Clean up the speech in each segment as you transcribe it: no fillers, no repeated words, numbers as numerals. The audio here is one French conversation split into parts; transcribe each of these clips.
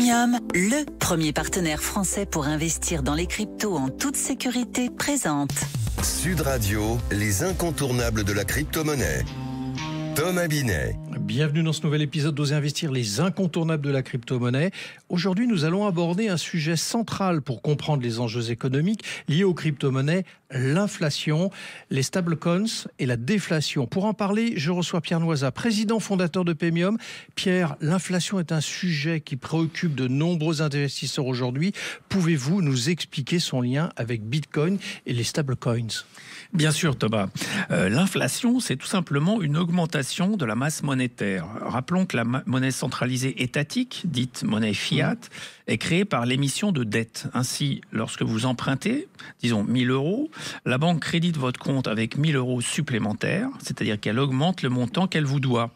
Pemium, le premier partenaire français pour investir dans les cryptos en toute sécurité, présente Sud Radio, les incontournables de la crypto-monnaie. Thomas Binet. Bienvenue dans ce nouvel épisode d'Oser Investir, les incontournables de la crypto-monnaie. Aujourd'hui, nous allons aborder un sujet central pour comprendre les enjeux économiques liés aux crypto-monnaies, l'inflation, les stablecoins et la déflation. Pour en parler, je reçois Pierre Noisa, président fondateur de Pemium. Pierre, l'inflation est un sujet qui préoccupe de nombreux investisseurs aujourd'hui. Pouvez-vous nous expliquer son lien avec Bitcoin et les stablecoins ? Bien sûr, Thomas. L'inflation, c'est tout simplement une augmentation de la masse monétaire. Rappelons que la monnaie centralisée étatique, dite monnaie fiat, est créée par l'émission de dettes. Ainsi, lorsque vous empruntez, disons 1000 euros, la banque crédite votre compte avec 1000 euros supplémentaires, c'est-à-dire qu'elle augmente le montant qu'elle vous doit.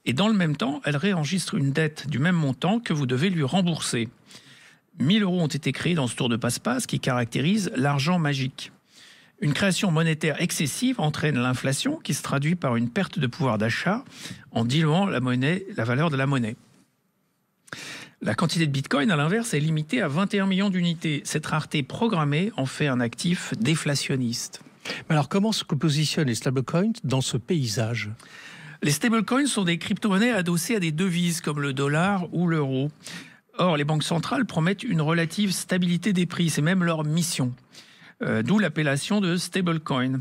Et dans le même temps, elle réenregistre une dette du même montant que vous devez lui rembourser. 1000 euros ont été créés dans ce tour de passe-passe qui caractérise l'argent magique. Une création monétaire excessive entraîne l'inflation qui se traduit par une perte de pouvoir d'achat en diluant la valeur de la monnaie. La quantité de Bitcoin, à l'inverse, est limitée à 21 millions d'unités. Cette rareté programmée en fait un actif déflationniste. Mais alors, comment se positionnent les stablecoins dans ce paysage ? Les stablecoins sont des crypto-monnaies adossées à des devises comme le dollar ou l'euro. Or, les banques centrales promettent une relative stabilité des prix, c'est même leur mission. D'où l'appellation de stablecoin.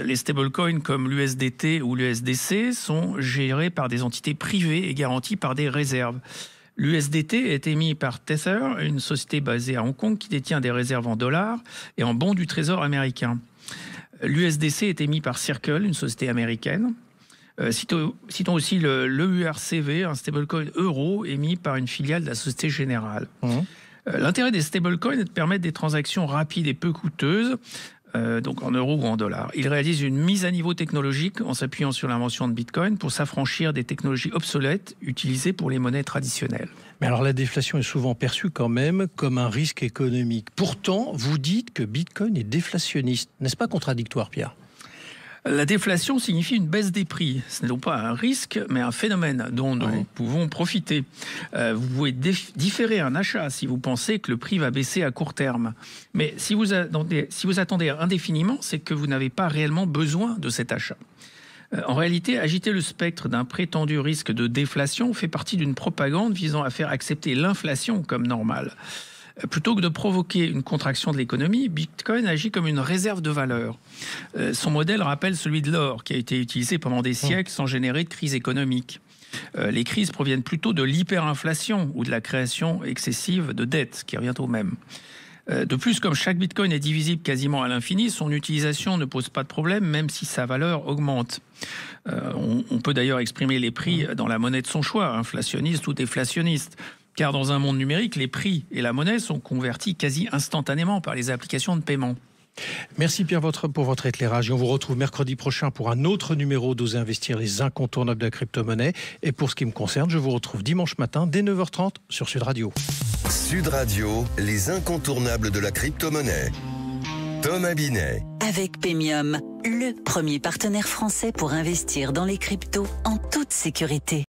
Les stablecoins comme l'USDT ou l'USDC sont gérés par des entités privées et garantis par des réserves. L'USDT est émis par Tether, une société basée à Hong Kong qui détient des réserves en dollars et en bons du Trésor américain. L'USDC est émis par Circle, une société américaine. Citons aussi l'EURCV, un stablecoin euro émis par une filiale de la Société Générale. L'intérêt des stablecoins est de permettre des transactions rapides et peu coûteuses, donc en euros ou en dollars. Ils réalisent une mise à niveau technologique en s'appuyant sur l'invention de Bitcoin pour s'affranchir des technologies obsolètes utilisées pour les monnaies traditionnelles. Mais alors la déflation est souvent perçue quand même comme un risque économique. Pourtant, vous dites que Bitcoin est déflationniste. N'est-ce pas contradictoire, Pierre ? La déflation signifie une baisse des prix. Ce n'est donc pas un risque, mais un phénomène dont nous pouvons profiter. Vous pouvez différer un achat si vous pensez que le prix va baisser à court terme. Mais si vous attendez indéfiniment, c'est que vous n'avez pas réellement besoin de cet achat. En réalité, agiter le spectre d'un prétendu risque de déflation fait partie d'une propagande visant à faire accepter l'inflation comme normale. Plutôt que de provoquer une contraction de l'économie, Bitcoin agit comme une réserve de valeur. Son modèle rappelle celui de l'or, qui a été utilisé pendant des siècles sans générer de crise économique. Les crises proviennent plutôt de l'hyperinflation ou de la création excessive de dettes, qui revient au même. De plus, comme chaque Bitcoin est divisible quasiment à l'infini, son utilisation ne pose pas de problème, même si sa valeur augmente. On peut d'ailleurs exprimer les prix dans la monnaie de son choix, inflationniste ou déflationniste. Car dans un monde numérique, les prix et la monnaie sont convertis quasi instantanément par les applications de paiement. Merci Pierre pour votre éclairage. Et on vous retrouve mercredi prochain pour un autre numéro d'Oser Investir, les incontournables de la crypto-monnaie. Et pour ce qui me concerne, je vous retrouve dimanche matin dès 9h30 sur Sud Radio. Sud Radio, les incontournables de la crypto-monnaie. Thomas Binet. avec Pemium, le premier partenaire français pour investir dans les cryptos en toute sécurité.